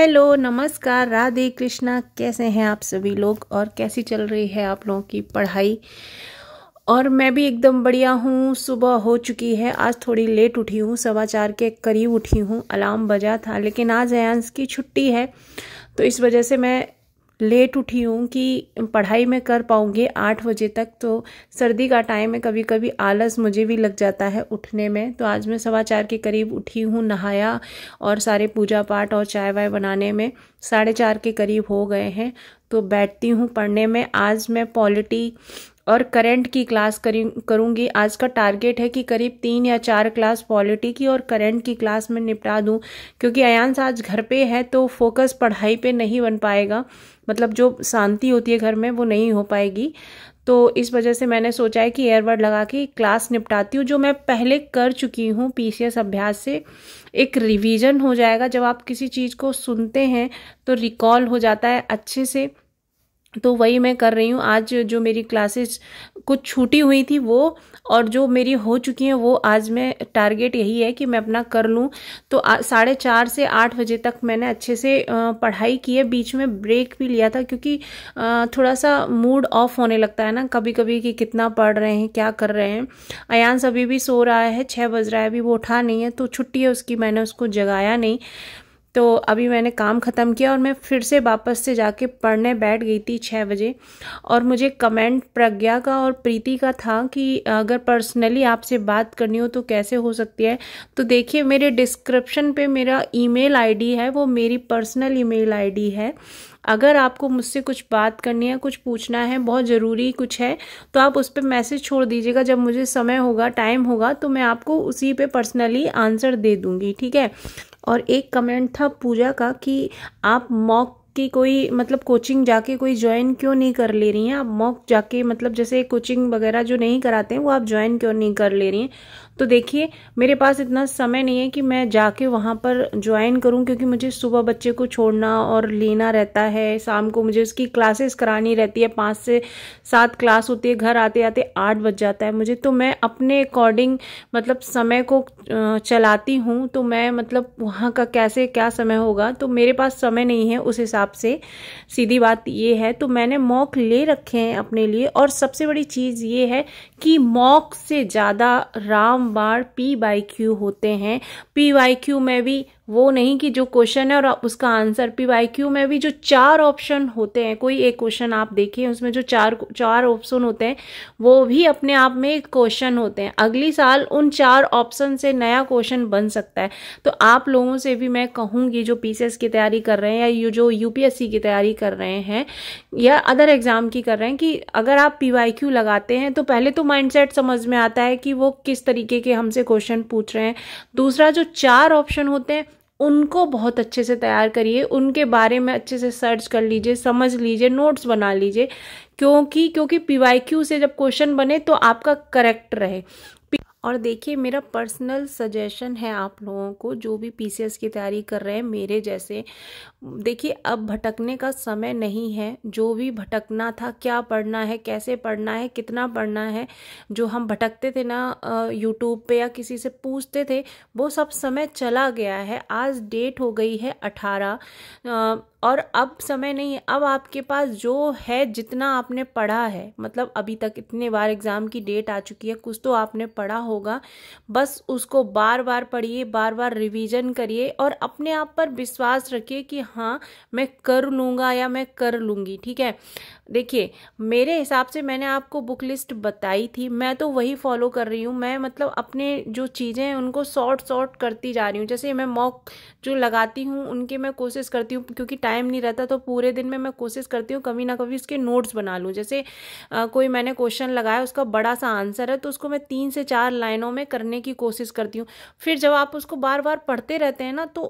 Hello, नमस्कार, राधे कृष्णा। कैसे हैं आप सभी लोग और कैसी चल रही है आप लोगों की पढ़ाई। और मैं भी एकदम बढ़िया हूँ। सुबह हो चुकी है, आज थोड़ी लेट उठी हूँ, 4:15 के करीब उठी हूँ। अलार्म बजा था लेकिन आज अयांश की छुट्टी है तो इस वजह से मैं लेट उठी हूँ कि पढ़ाई में कर पाऊँगी 8 बजे तक। तो सर्दी का टाइम है, कभी कभी आलस मुझे भी लग जाता है उठने में। तो आज मैं 4:15 के करीब उठी हूँ, नहाया और सारे पूजा पाठ और चाय वाय बनाने में 4:30 के करीब हो गए हैं। तो बैठती हूँ पढ़ने में। आज मैं पॉलिटी और करंट की क्लास करूँगी। आज का टारगेट है कि करीब 3 या 4 क्लास पॉलिटी की और करंट की क्लास में निपटा दूँ, क्योंकि अयांश आज घर पे है तो फोकस पढ़ाई पे नहीं बन पाएगा। मतलब जो शांति होती है घर में वो नहीं हो पाएगी। तो इस वजह से मैंने सोचा है कि ईयरबड लगा के क्लास निपटाती हूँ, जो मैं पहले कर चुकी हूँ पीसीएस अभ्यास से। एक रिवीजन हो जाएगा, जब आप किसी चीज़ को सुनते हैं तो रिकॉल हो जाता है अच्छे से। तो वही मैं कर रही हूँ। आज जो मेरी क्लासेस कुछ छूटी हुई थी वो, और जो मेरी हो चुकी हैं वो, आज मैं टारगेट यही है कि मैं अपना कर लूँ। तो 4:30 से 8 बजे तक मैंने अच्छे से पढ़ाई की है। बीच में ब्रेक भी लिया था क्योंकि थोड़ा सा मूड ऑफ होने लगता है ना कभी कभी कि कितना पढ़ रहे हैं, क्या कर रहे हैं। अयांश अभी भी सो रहा है, 6 बज रहा है, अभी वो उठा नहीं है। तो छुट्टी है उसकी, मैंने उसको जगाया नहीं। तो अभी मैंने काम ख़त्म किया और मैं फिर से वापस से जाके पढ़ने बैठ गई थी 6 बजे। और मुझे कमेंट प्रज्ञा का और प्रीति का था कि अगर पर्सनली आपसे बात करनी हो तो कैसे हो सकती है। तो देखिए, मेरे डिस्क्रिप्शन पे मेरा ईमेल आईडी है, वो मेरी पर्सनल ईमेल आईडी है। अगर आपको मुझसे कुछ बात करनी है, कुछ पूछना है, बहुत ज़रूरी कुछ है, तो आप उस पर मैसेज छोड़ दीजिएगा। जब मुझे समय होगा, टाइम होगा, तो मैं आपको उसी पे पर्सनली आंसर दे दूँगी, ठीक है। और एक कमेंट था पूजा का कि आप मॉक की कोई मतलब कोचिंग जाके कोई ज्वाइन क्यों नहीं कर ले रही हैं। आप मॉक जाके मतलब जैसे कोचिंग वगैरह जो नहीं कराते हैं वो आप ज्वाइन क्यों नहीं कर ले रही हैं। तो देखिए, मेरे पास इतना समय नहीं है कि मैं जाके वहाँ पर ज्वाइन करूँ, क्योंकि मुझे सुबह बच्चे को छोड़ना और लेना रहता है, शाम को मुझे उसकी क्लासेस करानी रहती है। 5 से 7 क्लास होती है, घर आते आते 8 बज जाता है मुझे। तो मैं अपने अकॉर्डिंग मतलब समय को चलाती हूँ। तो मैं मतलब वहाँ का कैसे क्या समय होगा, तो मेरे पास समय नहीं है उस हिसाब से, सीधी बात ये है। तो मैंने मॉक ले रखे हैं अपने लिए। और सबसे बड़ी चीज़ ये है कि मॉक से ज़्यादा रामबाण PYQ होते हैं। PYQ में भी वो नहीं कि जो क्वेश्चन है और उसका आंसर, PYQ में भी जो 4 ऑप्शन होते हैं, कोई एक क्वेश्चन आप देखिए उसमें जो चार ऑप्शन होते हैं वो भी अपने आप में एक क्वेश्चन होते हैं। अगली साल उन 4 ऑप्शन से नया क्वेश्चन बन सकता है। तो आप लोगों से भी मैं कहूँगी जो पीसीएस की तैयारी कर रहे हैं या जो यूपीएससी की तैयारी कर रहे हैं या अदर एग्जाम की कर रहे हैं, कि अगर आप PYQ लगाते हैं तो पहले तो माइंडसेट समझ में आता है कि वो किस तरीके के हमसे क्वेश्चन पूछ रहे हैं। दूसरा, जो 4 ऑप्शन होते हैं उनको बहुत अच्छे से तैयार करिए, उनके बारे में अच्छे से सर्च कर लीजिए, समझ लीजिए, नोट्स बना लीजिए। क्योंकि PYQ से जब क्वेश्चन बने तो आपका करेक्ट रहे। और देखिए, मेरा पर्सनल सजेशन है आप लोगों को जो भी पीसीएस की तैयारी कर रहे हैं मेरे जैसे, देखिए अब भटकने का समय नहीं है। जो भी भटकना था, क्या पढ़ना है, कैसे पढ़ना है, कितना पढ़ना है, जो हम भटकते थे ना यूट्यूब पे या किसी से पूछते थे, वो सब समय चला गया है। आज डेट हो गई है 18 और अब समय नहीं है। अब आपके पास जो है, जितना आपने पढ़ा है, मतलब अभी तक इतने बार एग्ज़ाम की डेट आ चुकी है, कुछ तो आपने पढ़ा होगा, बस उसको बार बार पढ़िए, बार बार रिवीजन करिए और अपने आप पर विश्वास रखिए कि हाँ मैं कर लूँगा या मैं कर लूँगी, ठीक है। देखिए, मेरे हिसाब से मैंने आपको बुक लिस्ट बताई थी, मैं तो वही फॉलो कर रही हूँ। मैं मतलब अपने जो चीज़ें हैं उनको शॉर्ट करती जा रही हूँ। जैसे मैं मॉक जो लगाती हूँ उनकी मैं कोशिश करती हूँ, क्योंकि टाइम नहीं रहता तो पूरे दिन में मैं कोशिश करती हूँ कभी ना कभी उसके नोट्स बना लूँ। जैसे कोई मैंने क्वेश्चन लगाया, उसका बड़ा सा आंसर है, तो उसको मैं 3 से 4 लाइनों में करने की कोशिश करती हूँ। फिर जब आप उसको बार बार पढ़ते रहते हैं ना, तो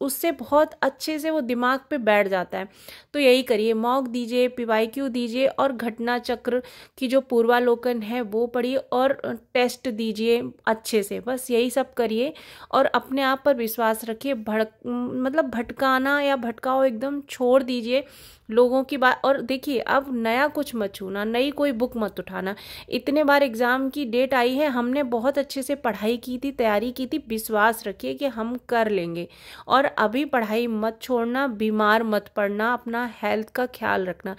उससे बहुत अच्छे से वो दिमाग पे बैठ जाता है। तो यही करिए, मॉक दीजिए, PYQ दीजिए और घटना चक्र की जो पूर्वालोकन है वो पढ़िए और टेस्ट दीजिए अच्छे से। बस यही सब करिए और अपने आप पर विश्वास रखिए। मतलब भटकाना या भटकाओ एकदम एकदम छोड़ दीजिए लोगों की बात। और देखिए अब नया कुछ मत छूना, नई कोई बुक मत उठाना। इतने बार एग्ज़ाम की डेट आई है, हमने बहुत अच्छे से पढ़ाई की थी, तैयारी की थी, विश्वास रखिए कि हम कर लेंगे। और अभी पढ़ाई मत छोड़ना, बीमार मत पड़ना, अपना हेल्थ का ख्याल रखना।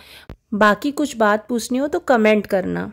बाकी कुछ बात पूछनी हो तो कमेंट करना।